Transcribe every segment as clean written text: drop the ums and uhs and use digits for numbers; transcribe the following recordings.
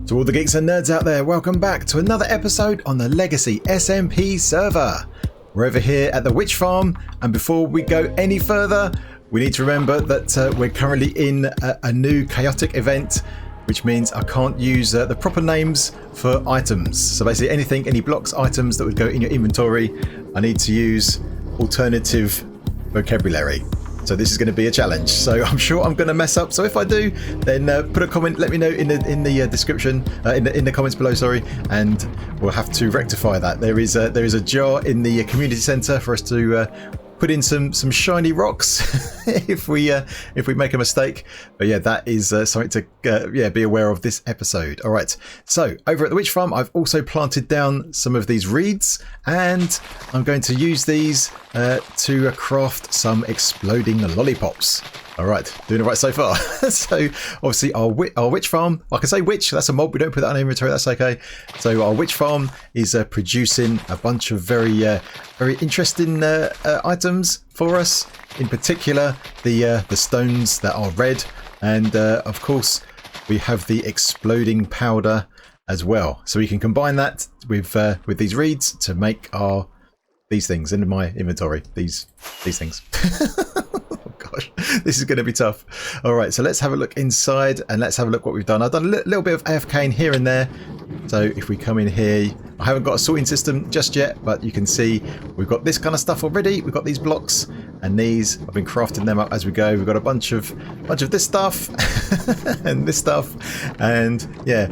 To all the geeks and nerds out there, welcome back to another episode on the Legacy SMP server. We're over here at the Witch Farm, and before we go any further, we need to remember that we're currently in a new chaotic event, which means I can't use the proper names for items. So basically anything, any blocks, items that would go in your inventory, I need to use alternative vocabulary. So this is going to be a challenge. So I'm sure I'm going to mess up. So if I do, then put a comment. Let me know in the description, in the comments below. Sorry, and we'll have to rectify that. There is a jar in the community center for us to put in some shiny rocks if we make a mistake. But yeah, that is something to be aware of this episode. All right. So over at the Witch Farm, I've also planted down some of these reeds, and I'm going to use these to craft some exploding lollipops. All right, doing it right so far. So obviously our witch farm, I can say witch, that's a mob, we don't put that on inventory, that's okay. So our witch farm is producing a bunch of very interesting items for us. In particular, the stones that are red, and of course we have the exploding powder as well. So we can combine that with these reeds to make these things in my inventory. These things. Gosh, this is going to be tough. All right, so let's have a look inside and let's have a look what we've done. I've done a little bit of AFKing here and there. So if we come in here, I haven't got a sorting system just yet, but you can see we've got this kind of stuff already. We've got these blocks and these. I've been crafting them up as we go. We've got a bunch of this stuff and this stuff, and yeah,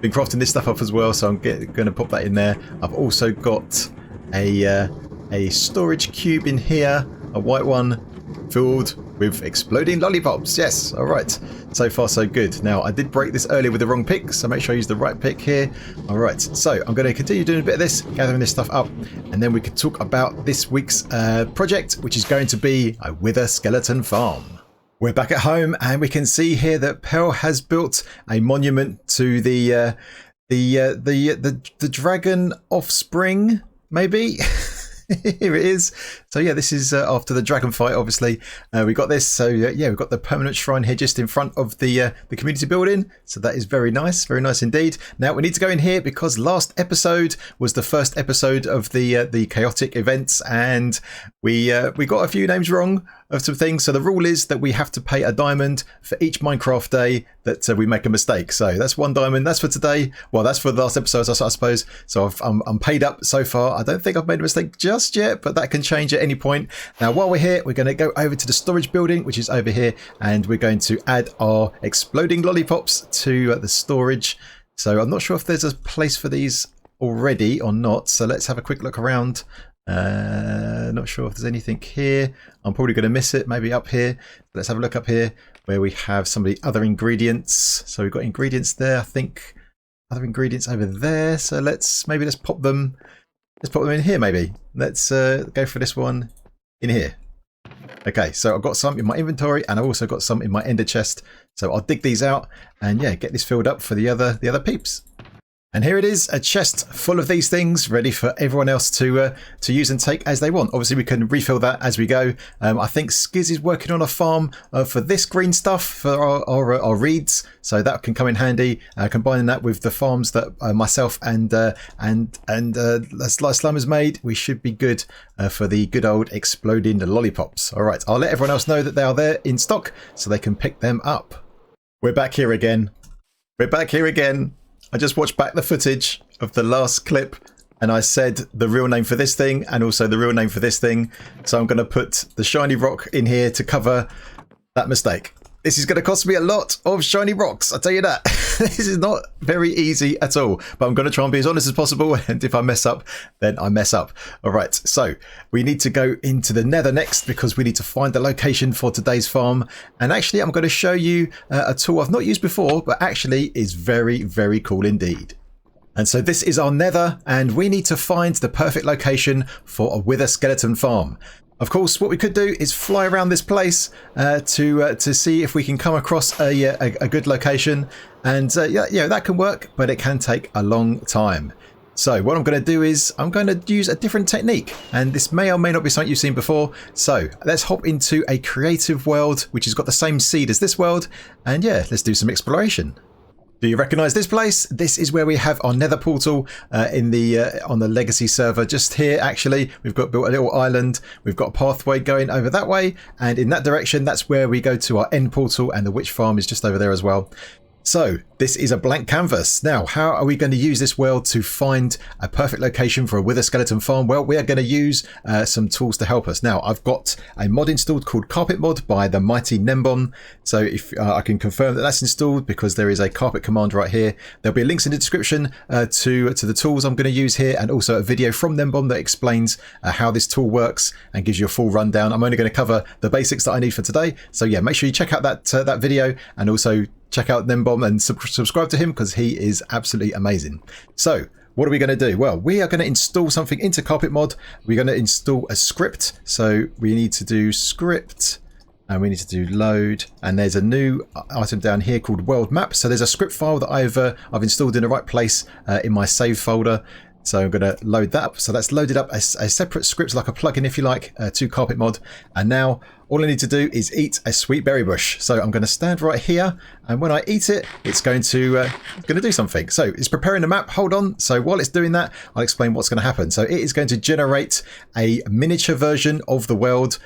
been crafting this stuff up as well. So I'm going to pop that in there. I've also got a storage cube in here, a white one, filled with exploding lollipops. Yes, all right, so far so good. Now I did break this earlier with the wrong pick, so make sure I use the right pick here. All right, so I'm going to continue doing a bit of this, gathering this stuff up, and then we could talk about this week's project, which is going to be a wither skeleton farm. We're back at home, and we can see here that Pearl has built a monument to the dragon offspring, maybe. Here it is. So yeah, this is after the dragon fight, obviously. We got this. So yeah, we've got the permanent shrine here just in front of the community building. So that is very nice indeed. Now we need to go in here because last episode was the first episode of the chaotic events, and we got a few names wrong of some things. So the rule is that we have to pay a diamond for each Minecraft day that we make a mistake. So that's one diamond. That's for today. Well, that's for the last episode, I suppose. So I'm paid up so far. I don't think I've made a mistake just yet, but that can change at any point. Now, while we're here, we're going to go over to the storage building, which is over here, and we're going to add our exploding lollipops to the storage. So I'm not sure if there's a place for these already or not. So let's have a quick look around. Not sure if there's anything here. I'm probably going to miss it. Maybe up here. Let's have a look up here where we have some of the other ingredients. So we've got ingredients there. I think other ingredients over there. So let's pop them. Let's put them in here. Maybe let's go for this one in here. Okay, so I've got some in my inventory, and I've also got some in my ender chest. So I'll dig these out and yeah, get this filled up for the other peeps. And here it is, a chest full of these things, ready for everyone else to use and take as they want. Obviously, we can refill that as we go. I think Skiz is working on a farm for this green stuff for our reeds, so that can come in handy. Combining that with the farms that myself and Slime has made, we should be good for the good old exploding lollipops. All right, I'll let everyone else know that they are there in stock, so they can pick them up. We're back here again. I just watched back the footage of the last clip, and I said the real name for this thing and also the real name for this thing. So I'm going to put the shiny rock in here to cover that mistake. This is going to cost me a lot of shiny rocks, I'll tell you that. This is not very easy at all, but I'm going to try and be as honest as possible, and if I mess up, then I mess up. All right, so we need to go into the nether next because we need to find the location for today's farm. And actually, I'm going to show you a tool I've not used before, but actually is very, very cool indeed. And so this is our nether, and we need to find the perfect location for a wither skeleton farm. Of course, what we could do is fly around this place to see if we can come across a good location, and yeah, that can work, but it can take a long time. So what I'm going to do is I'm going to use a different technique, and this may or may not be something you've seen before. So let's hop into a creative world which has got the same seed as this world, and yeah, let's do some exploration. Do you recognize this place? This is where we have our nether portal on the legacy server. Just here, actually, we've got built a little island. We've got a pathway going over that way, and in that direction, that's where we go to our end portal, and the witch farm is just over there as well. So this is a blank canvas. Now, how are we going to use this world to find a perfect location for a wither skeleton farm? Well, we are going to use some tools to help us. Now, I've got a mod installed called Carpet Mod by the mighty Nembon. So if I can confirm that that's installed because there is a carpet command right here. There'll be links in the description to the tools I'm going to use here, and also a video from Nembon that explains how this tool works and gives you a full rundown. I'm only going to cover the basics that I need for today. So yeah, make sure you check out that video, and also check out Nembon and subscribe to him because he is absolutely amazing. So what are we going to do? Well, we are going to install something into Carpet Mod. We're going to install a script. So we need to do script, and we need to do load, and there's a new item down here called world map. So there's a script file that I've installed in the right place in my save folder. So I'm going to load that up. So that's loaded up a separate script, like a plugin if you like, to Carpet Mod. And now all I need to do is eat a sweet berry bush. So I'm going to stand right here, and when I eat it, it's going to do something. So it's preparing the map. Hold on. So while it's doing that, I'll explain what's going to happen. So it is going to generate a miniature version of the world.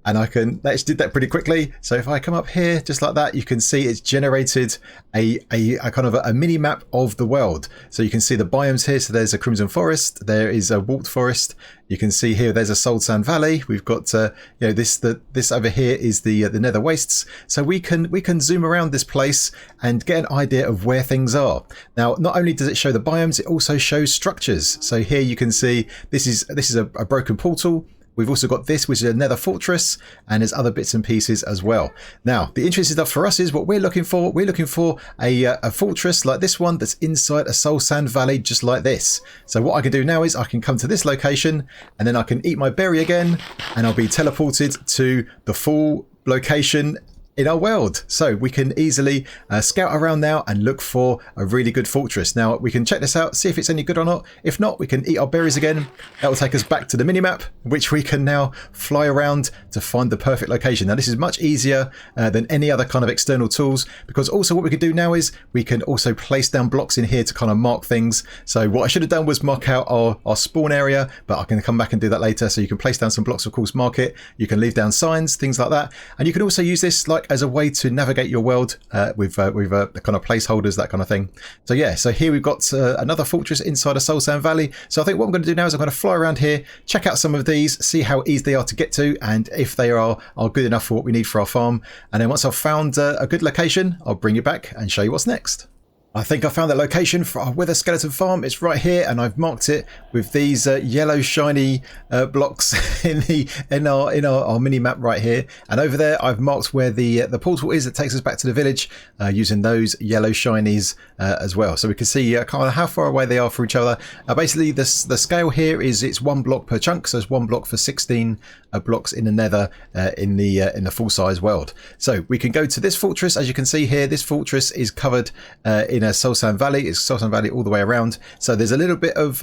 And I just did that pretty quickly. So if I come up here, just like that, you can see it's generated a kind of a mini map of the world. So you can see the biomes here. So there's a crimson forest. There is a warped forest. You can see here, there's a sold sand valley. We've got, this over here is the nether wastes. So we can zoom around this place and get an idea of where things are. Now, not only does it show the biomes, it also shows structures. So here you can see this is a broken portal. We've also got this, which is a nether fortress, and there's other bits and pieces as well. Now, the interesting stuff for us is what we're looking for. We're looking for a fortress like this one that's inside a soul sand valley, just like this. So what I can do now is I can come to this location, and then I can eat my berry again, and I'll be teleported to the full location in our world. So we can easily scout around now and look for a really good fortress. Now we can check this out, see if it's any good or not. If not, we can eat our berries again. That will take us back to the minimap, which we can now fly around to find the perfect location. Now this is much easier than any other kind of external tools, because also what we can do now is we can also place down blocks in here to kind of mark things. So what I should have done was mark out our spawn area, but I can come back and do that later. So you can place down some blocks, of course, mark it. You can leave down signs, things like that. And you can also use this like as a way to navigate your world with kind of placeholders, that kind of thing. So yeah, so here we've got another fortress inside a soul sand valley. So I think what I'm going to do now is I'm going to fly around here, check out some of these, see how easy they are to get to, and if they are good enough for what we need for our farm. And then once I've found a good location, I'll bring you back and show you what's next. I think I found the location for our wither skeleton farm. It's right here, and I've marked it with these yellow shiny blocks in our mini map right here. And over there, I've marked where the portal is that takes us back to the village, using those yellow shinies as well. So we can see kind of how far away they are from each other. Basically, the scale here is it's 1 block per chunk, so it's 1 block for 16 blocks in the nether in the full size world. So we can go to this fortress. As you can see here, this fortress is covered in a soul sand valley. It's soul sand valley all the way around. So there's a little bit of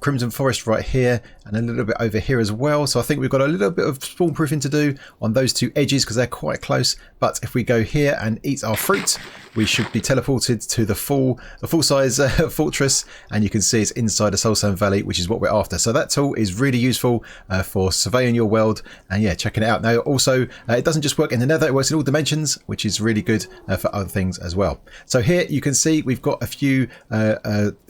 crimson forest right here, and a little bit over here as well. So I think we've got a little bit of spawn proofing to do on those two edges because they're quite close. But if we go here and eat our fruit, we should be teleported to the full size fortress, and you can see it's inside a soul sand valley, which is what we're after. So that tool is really useful for surveying your world and yeah, checking it out. Now also it doesn't just work in the nether, it works in all dimensions, which is really good for other things as well. So here you can see we've got a few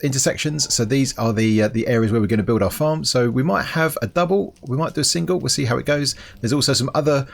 intersections. So these are the areas where we're going to build our farm. So we might have a double, we might do a single, we'll see how it goes. There's also some other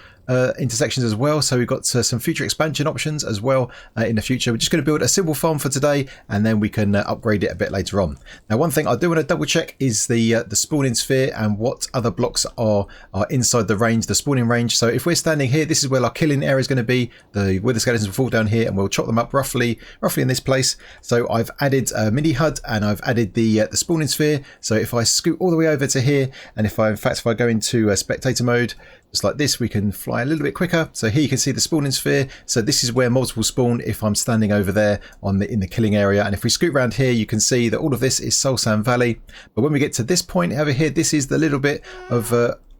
intersections as well, so we've got some future expansion options as well in the future. We're just going to build a simple farm for today, and then we can upgrade it a bit later on. Now one thing I do want to double check is the spawning sphere and what other blocks are inside the range, the spawning range. So if we're standing here, this is where our killing area is going to be. The wither skeletons will fall down here, and we'll chop them up roughly in this place. So I've added a mini HUD, and I've added the spawning sphere. So if I scoot all the way over to here, and if I go into spectator mode, just like this, we can fly a little bit quicker. So here you can see the spawning sphere. So this is where mobs will spawn if I'm standing over there in the killing area. And if we scoot around here, you can see that all of this is Soul Sand Valley. But when we get to this point over here, this is the little bit of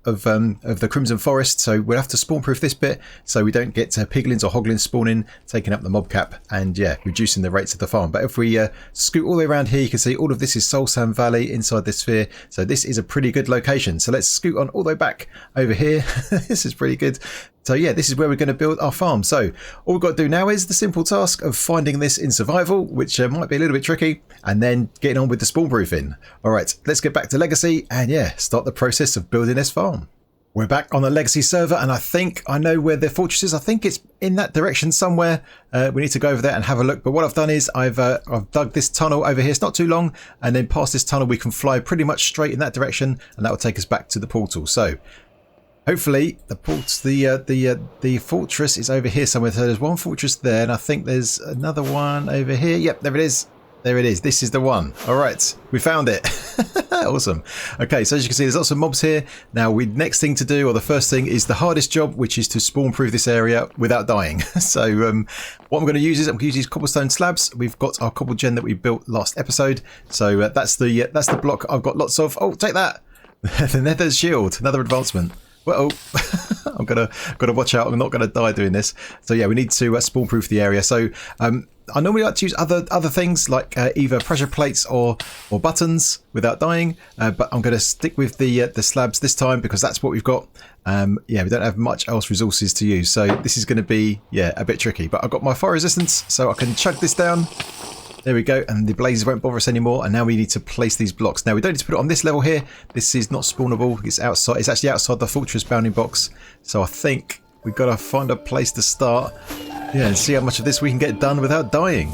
of the Crimson Forest, so we'll have to spawn proof this bit so we don't get piglins or hoglins spawning, taking up the mob cap, and yeah, reducing the rates of the farm. But if we scoot all the way around here, you can see all of this is Soul Sand Valley inside this sphere, so this is a pretty good location. So let's scoot on all the way back over here. This is pretty good. So yeah, this is where we're going to build our farm. So all we've got to do now is the simple task of finding this in survival, which might be a little bit tricky, and then getting on with the spawn proofing. All right, let's get back to Legacy and yeah, start the process of building this farm. We're back on the Legacy server, and I think I know where the fortress is. I think it's in that direction somewhere. We need to go over there and have a look. But what I've done is I've dug this tunnel over here. It's not too long, and then past this tunnel we can fly pretty much straight in that direction, and that will take us back to the portal. So hopefully the fortress is over here somewhere. So there's one fortress there, and I think there's another one over here. Yep, there it is. There it is. This is the one. All right, we found it. Awesome. Okay, so as you can see, there's lots of mobs here. Now, next thing to do, or the first thing, is the hardest job, which is to spawn proof this area without dying. So what I'm going to use is I'm going to use these cobblestone slabs. We've got our cobble gen that we built last episode. So that's the block I've got lots of. Oh, take that. The Nether's shield, another advancement. Well, I'm gonna watch out. I'm not gonna die doing this. So yeah, we need to spawn proof the area. So I normally like to use other things like either pressure plates or buttons without dying. But I'm gonna stick with the slabs this time because that's what we've got. Yeah, we don't have much else resources to use. So this is gonna be a bit tricky. But I've got my fire resistance, so I can chug this down. There we go, and the blazes won't bother us anymore. And now we need to place these blocks. Now we don't need to put it on this level here. This is not spawnable. It's outside. It's actually outside the fortress bounding box. So I think we've got to find a place to start. Yeah, and see how much of this we can get done without dying.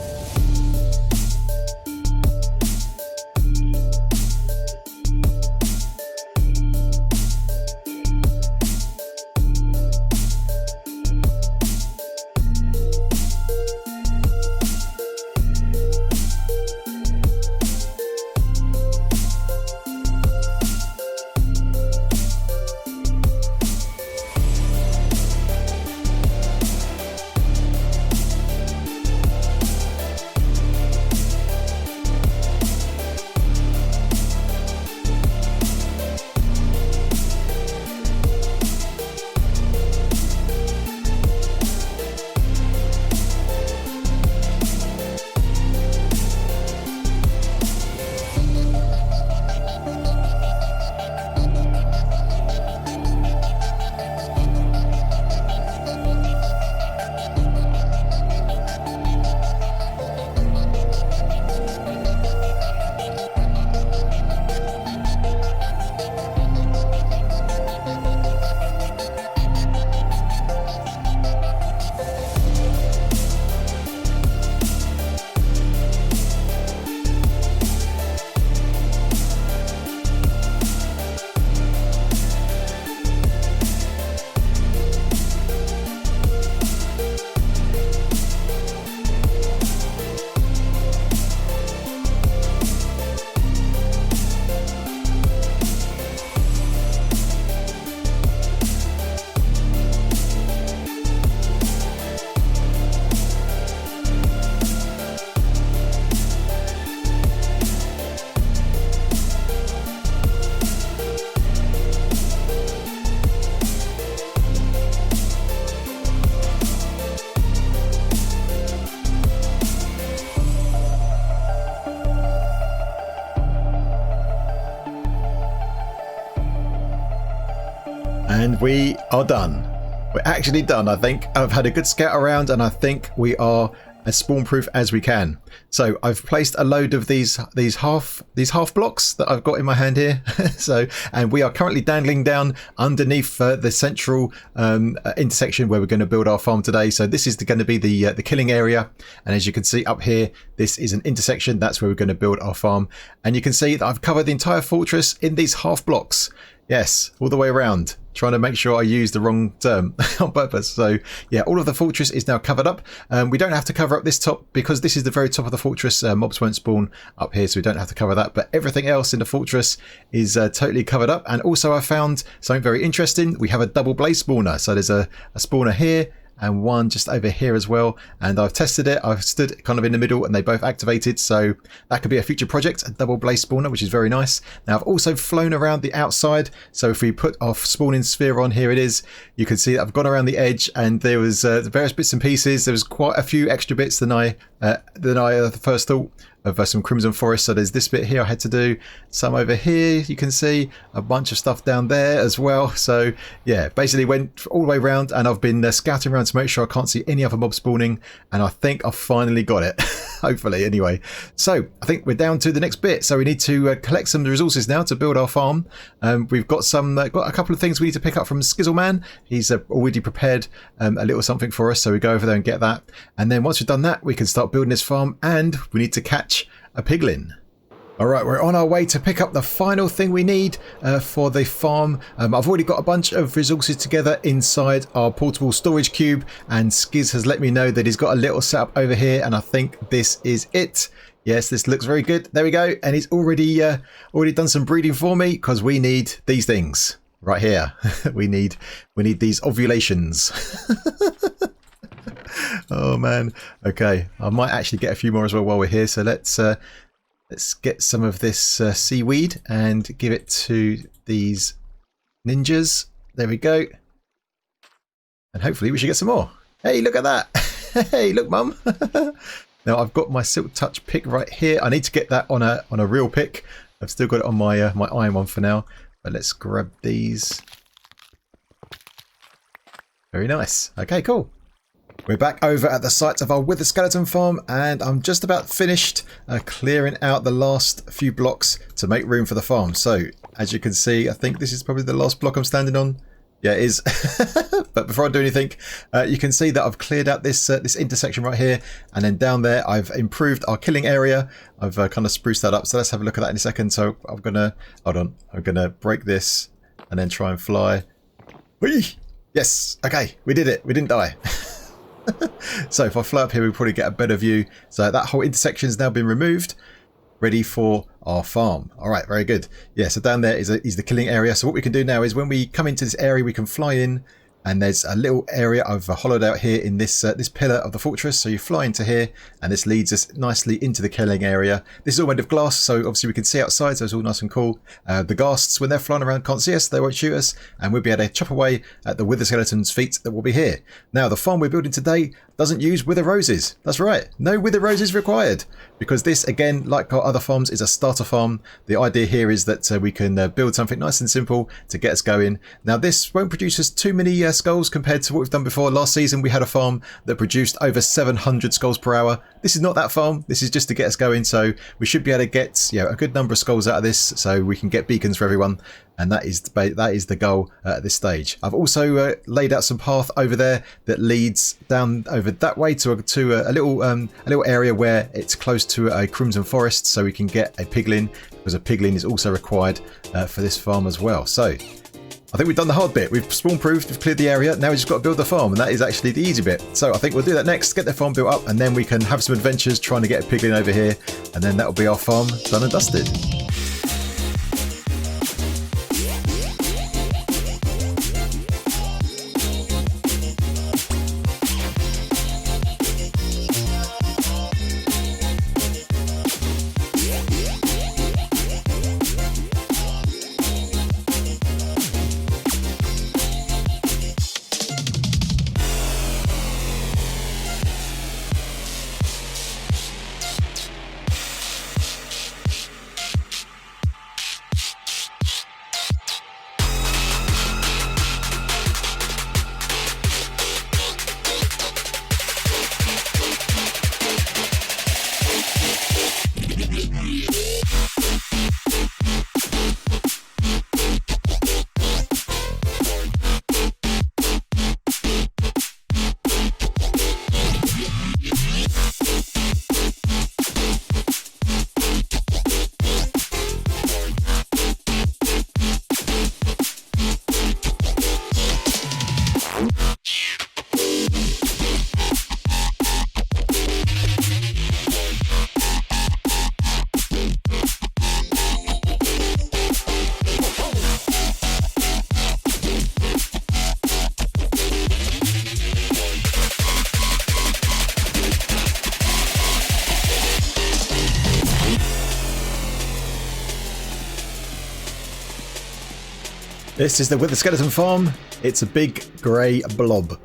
And we are done. We're actually done, I think. I've had a good scout around and I think we are as spawn proof as we can. So I've placed a load of these half blocks that I've got in my hand here. And we are currently dangling down underneath the central intersection where we're going to build our farm today. So this is going to be the killing area, and as you can see up here, this is an intersection. That's where we're going to build our farm, and you can see that I've covered the entire fortress in these half blocks. Yes, all the way around, trying to make sure I use the wrong term on purpose. So yeah, all of the fortress is now covered up. We don't have to cover up this top because this is the very top of the fortress. Mobs won't spawn up here, so we don't have to cover that. But everything else in the fortress is totally covered up. And also I found something very interesting. We have a double blaze spawner. So there's a spawner here and one just over here as well. And I've tested it. I've stood kind of in the middle and they both activated. So that could be a future project, a double blaze spawner, which is very nice. Now I've also flown around the outside. So if we put our spawning sphere on, here it is, you can see that I've gone around the edge and there was various bits and pieces. There was quite a few extra bits than I first thought of some Crimson Forest. So there's this bit here I had to do, some over here, you can see a bunch of stuff down there as well. So yeah, basically went all the way around and I've been scouting around to make sure I can't see any other mob spawning, and I think I've finally got it. Hopefully anyway. So I think we're down to the next bit. So we need to collect some resources now to build our farm. We've got got a couple of things we need to pick up from Skizzleman. He's already prepared a little something for us, so we go over there and get that, and then once we've done that we can start building this farm, and we need to catch a piglin. Alright, we're on our way to pick up the final thing we need for the farm. I've already got a bunch of resources together inside our portable storage cube, and Skiz has let me know that he's got a little setup over here, and I think this is it. Yes, this looks very good. There we go. And he's already done some breeding for me, because we need these things right here. we need these ovulations. Oh man. Okay, I might actually get a few more as well while we're here. So let's get some of this seaweed and give it to these ninjas. There we go. And hopefully we should get some more. Hey, look at that. Hey, look, mum. Now I've got my Silk Touch pick right here. I need to get that on a real pick. I've still got it on my my iron one for now. But let's grab these. Very nice. Okay, cool. We're back over at the site of our Wither Skeleton farm, and I'm just about finished clearing out the last few blocks to make room for the farm. So as you can see, I think this is probably the last block I'm standing on. Yeah, it is. But before I do anything, you can see that I've cleared out this this intersection right here, and then down there I've improved our killing area. I've kind of spruced that up. So let's have a look at that in a second. So I'm gonna break this and then try and fly. Whee! Yes. Okay, we did it. We didn't die. So if I fly up here, we'll probably get a better view. So that whole intersection has now been removed, ready for our farm. All right, very good. Yeah, so down there is the killing area. So what we can do now is when we come into this area, we can fly in, and there's a little area I've hollowed out here in this this pillar of the fortress. So you fly into here, and this leads us nicely into the killing area. This is all made of glass, so obviously we can see outside, so it's all nice and cool. The ghasts, when they're flying around, can't see us, they won't shoot us, and we'll be able to chop away at the wither skeleton's feet that will be here. Now, the farm we're building today doesn't use wither roses. That's right, no wither roses required, because this, again, like our other farms, is a starter farm. The idea here is that we can build something nice and simple to get us going. Now, this won't produce us too many skulls compared to what we've done before. Last season we had a farm that produced over 700 skulls per hour. This is not that farm. This is just to get us going, so we should be able to get a good number of skulls out of this, so we can get beacons for everyone. And that is the goal at this stage. I've also laid out some path over there that leads down over that way to a little area where it's close to a Crimson Forest, so we can get a piglin, because a piglin is also required for this farm as well. So I think we've done the hard bit. We've spawn proofed, we've cleared the area. Now we've just got to build the farm, and that is actually the easy bit. So I think we'll do that next, get the farm built up, and then we can have some adventures trying to get a piglin over here, and then that'll be our farm done and dusted. This is the Wither Skeleton farm. It's a big grey blob.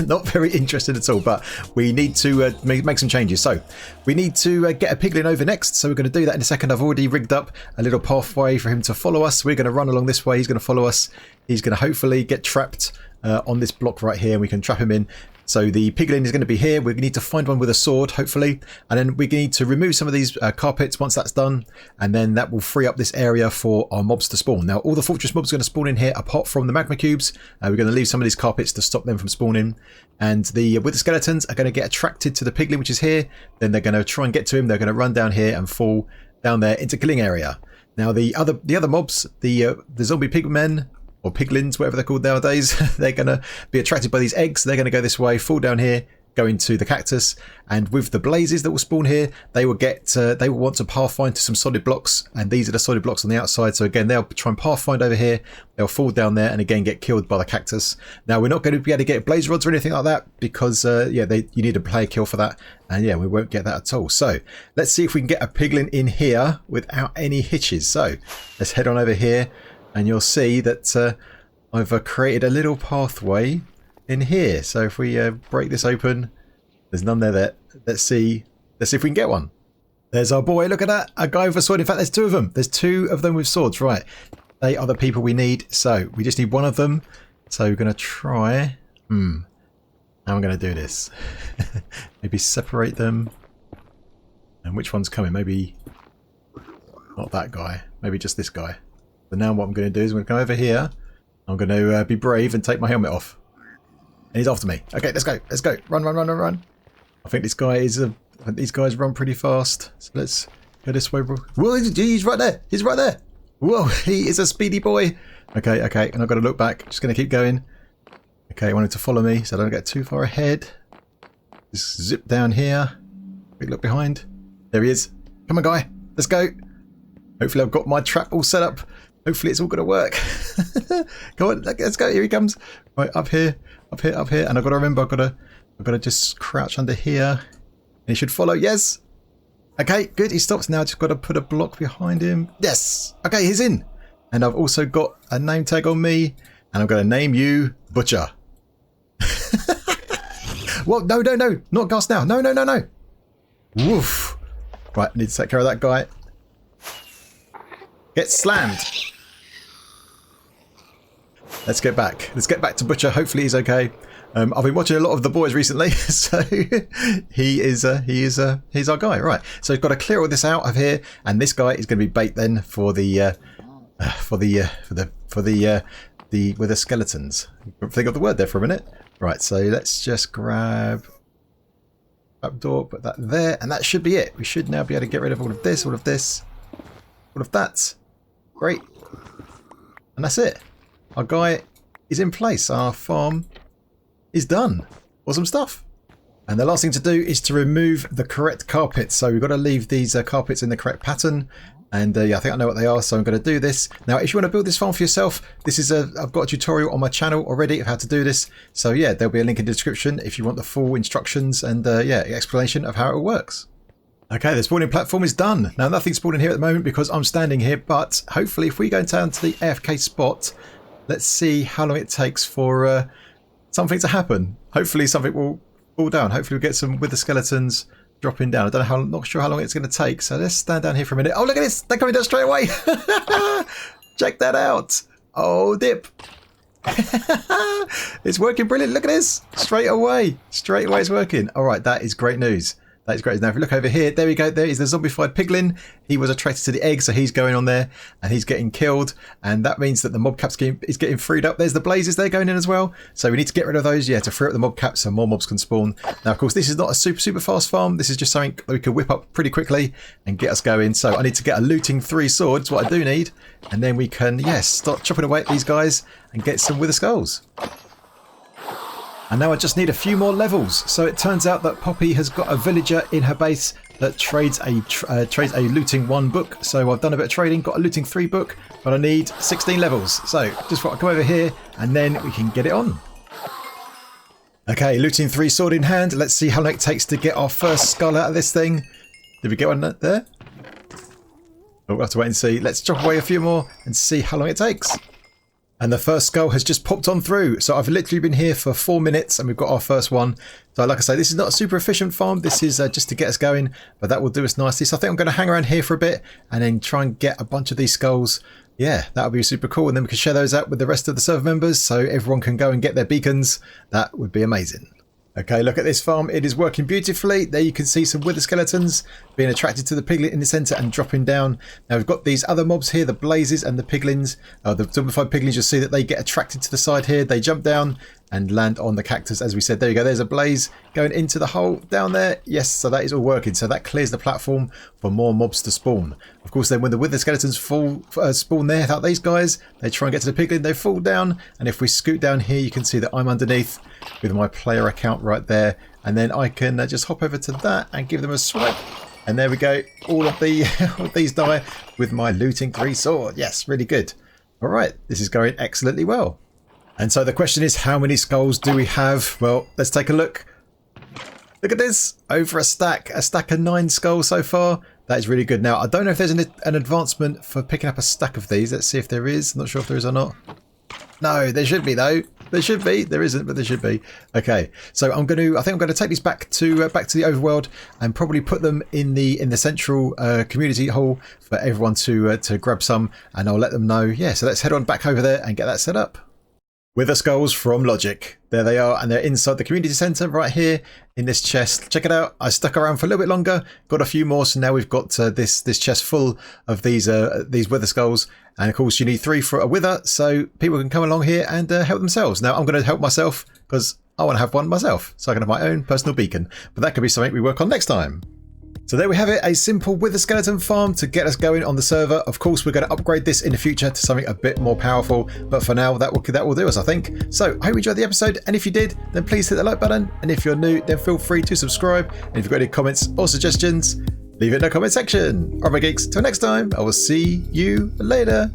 Not very interesting at all, but we need to make some changes. So we need to get a piglin over next. So we're going to do that in a second. I've already rigged up a little pathway for him to follow us. We're going to run along this way. He's going to follow us. He's going to hopefully get trapped on this block right here. And we can trap him in. So the piglin is going to be here. We need to find one with a sword, hopefully. And then we need to remove some of these carpets once that's done. And then that will free up this area for our mobs to spawn. Now, all the fortress mobs are going to spawn in here apart from the magma cubes. We're going to leave some of these carpets to stop them from spawning. And the wither skeletons are going to get attracted to the piglin, which is here. Then they're going to try and get to him. They're going to run down here and fall down there into killing area. Now, the other mobs, the zombie pigmen, or piglins, whatever they're called nowadays, they're going to be attracted by these eggs. They're going to go this way, fall down here, go into the cactus, and with the blazes that will spawn here, they will want to pathfind to some solid blocks, and these are the solid blocks on the outside. So again, they'll try and pathfind over here. They'll fall down there and again get killed by the cactus. Now, we're not going to be able to get blaze rods or anything like that because you need a player kill for that, and yeah, we won't get that at all. So let's see if we can get a piglin in here without any hitches. So let's head on over here. And you'll see that I've created a little pathway in here. So if we break this open, there's none there. Let's see if we can get one. There's our boy. Look at that. A guy with a sword. In fact, there's two of them. There's two of them with swords. Right. They are the people we need. So we just need one of them. So we're going to try. How am I going to do this? Maybe separate them. And which one's coming? Maybe not that guy. Maybe just this guy. But now what I'm going to do is I'm going to come over here. I'm going to be brave and take my helmet off. And he's after me. Okay, let's go. Let's go. Run, run, run, run, run. I think this guy is I think these guys run pretty fast. So let's go this way, bro. Whoa, he's right there. He's right there. Whoa, he is a speedy boy. Okay, okay. And I've got to look back. Just going to keep going. Okay, I want him to follow me so I don't get too far ahead. Just zip down here. Quick look behind. There he is. Come on, guy. Let's go. Hopefully I've got my trap all set up. Hopefully it's all going to work. Go on, let's go. Here he comes. Right, up here, up here, up here. And I've got to remember, I've got to just crouch under here. And he should follow. Yes. Okay, good. He stops now. I've just got to put a block behind him. Yes. Okay, he's in. And I've also got a name tag on me. And I'm going to name you Butcher. Well, no, no, no. Not Gus now. No, no, no, no. Woof. Right, I need to take care of that guy. Get slammed. Let's get back. Let's get back to Butcher. Hopefully he's okay. I've been watching a lot of the boys recently, so he's our guy, right? So we've got to clear all this out of here, and this guy is going to be bait then for the wither skeletons. Think of the word there for a minute. Right. So let's just grab up door, put that there, and that should be it. We should now be able to get rid of all of this, all of this, all of that. Great. And that's it. Our guy is in place. Our farm is done. Awesome stuff. And the last thing to do is to remove the correct carpets. So we've got to leave these carpets in the correct pattern. And yeah, I think I know what they are, so I'm going to do this. Now, if you want to build this farm for yourself, this is I've got a tutorial on my channel already of how to do this. So yeah, there'll be a link in the description if you want the full instructions and yeah, explanation of how it all works. Okay, the spawning platform is done. Now, nothing's spawning here at the moment because I'm standing here, but hopefully if we go down to the AFK spot, let's see how long it takes for something to happen. Hopefully something will fall down. Hopefully we'll get some wither skeletons dropping down. I don't know not sure how long it's going to take. So let's stand down here for a minute. Oh, look at this. They're coming down straight away. Check that out. Oh, dip. It's working brilliant. Look at this. Straight away. Straight away it's working. All right, that is great news. That is great. Now, if you look over here, there we go. There is the zombified piglin. He was attracted to the egg, so he's going on there and he's getting killed. And that means that the mob caps is getting freed up. There's the blazes there going in as well. So we need to get rid of those, yeah, to free up the mob caps so more mobs can spawn. Now, of course, this is not a super fast farm. This is just something that we can whip up pretty quickly and get us going. So I need to get a looting 3 swords, what I do need. And then we can, yes, start chopping away at these guys and get some wither skulls. And now I just need a few more levels. So it turns out that Poppy has got a villager in her base that trades a looting 1 book. So I've done a bit of trading, got a looting 3 book, but I need 16 levels. So just thought I'd come over here and then we can get it on. Okay, looting 3 sword in hand. Let's see how long it takes to get our first skull out of this thing. Did we get one there? Oh, we'll have to wait and see. Let's chop away a few more and see how long it takes. And the first skull has just popped on through. So I've literally been here for 4 minutes and we've got our first one. So like I say, this is not a super efficient farm. This is just to get us going, but that will do us nicely. So I think I'm going to hang around here for a bit and then try and get a bunch of these skulls. Yeah, that would be super cool. And then we can share those out with the rest of the server members so everyone can go and get their beacons. That would be amazing. Okay, look at this farm. It is working beautifully. There you can see some wither skeletons being attracted to the piglet in the center and dropping down. Now we've got these other mobs here, the blazes and the piglins. The zombified piglins, you'll see that they get attracted to the side here. They jump down and land on the cactus, as we said. There you go. There's a blaze going into the hole down there. Yes, so that is all working. So that clears the platform for more mobs to spawn. Of course, then when the wither skeletons spawn there, without these guys, they try and get to the piglin, they fall down. And if we scoot down here, you can see that I'm underneath with my player account right there. And then I can just hop over to that and give them a swipe. And there we go. All of these die with my looting 3 sword. Yes, really good. All right, this is going excellently well. And so the question is, how many skulls do we have? Well, let's take a look. Look at this, over a stack of 9 skulls so far. That is really good. Now, I don't know if there's an advancement for picking up a stack of these. Let's see if there is. I'm not sure if there is or not. No, there should be though. There should be. There isn't, but there should be. Okay, so I think I'm going to take these back to the overworld and probably put them in the central community hall for everyone to grab some, and I'll let them know. Yeah, so let's head on back over there and get that set up. Wither skulls from Logic. There they are, and they're inside the community center right here in this chest. Check it out. I stuck around for a little bit longer, got a few more, so now we've got this chest full of these wither skulls. And of course, you need 3 for a wither, so people can come along here and help themselves. Now, I'm going to help myself because I want to have one myself, so I can have my own personal beacon. But that could be something we work on next time. So there we have it, a simple wither skeleton farm to get us going on the server. Of course, we're going to upgrade this in the future to something a bit more powerful, but for now, that will do us, I think. So I hope you enjoyed the episode, and if you did, then please hit the like button, and if you're new, then feel free to subscribe, and if you've got any comments or suggestions, leave it in the comment section. Alright, my geeks, till next time, I will see you later.